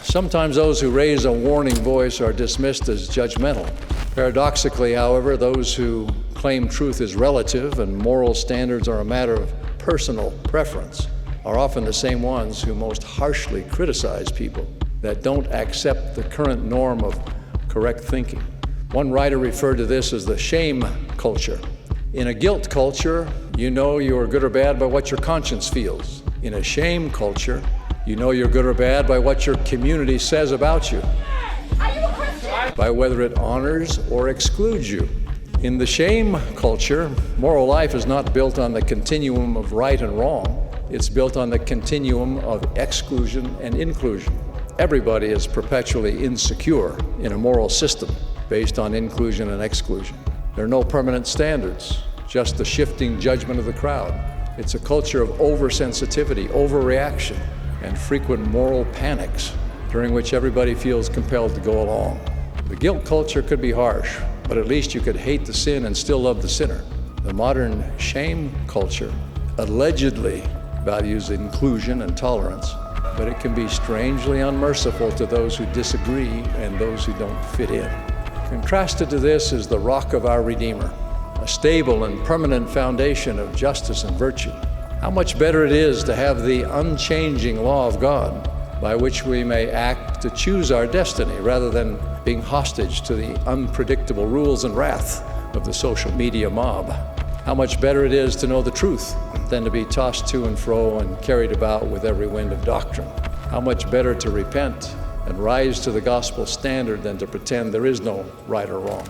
Sometimes those who raise a warning voice are dismissed as judgmental. Paradoxically, however, those who claim truth is relative and moral standards are a matter of personal preference are often the same ones who most harshly criticize people that don't accept the current norm of correct thinking. One writer referred to this as the shame culture. In a guilt culture, you know you're good or bad by what your conscience feels. In a shame culture, you know you're good or bad by what your community says about you, by whether it honors or excludes you. In the shame culture, moral life is not built on the continuum of right and wrong. It's built on the continuum of exclusion and inclusion. Everybody is perpetually insecure in a moral system based on inclusion and exclusion. There are no permanent standards, just the shifting judgment of the crowd. It's a culture of oversensitivity, overreaction, and frequent moral panics during which everybody feels compelled to go along. The guilt culture could be harsh, but at least you could hate the sin and still love the sinner. The modern shame culture allegedly values inclusion and tolerance, but it can be strangely unmerciful to those who disagree and those who don't fit in. Contrasted to this is the rock of our Redeemer, a stable and permanent foundation of justice and virtue. How much better it is to have the unchanging law of God by which we may act to choose our destiny rather than being hostage to the unpredictable rules and wrath of the social media mob. How much better it is to know the truth than to be tossed to and fro and carried about with every wind of doctrine. How much better to repent and rise to the gospel standard than to pretend there is no right or wrong.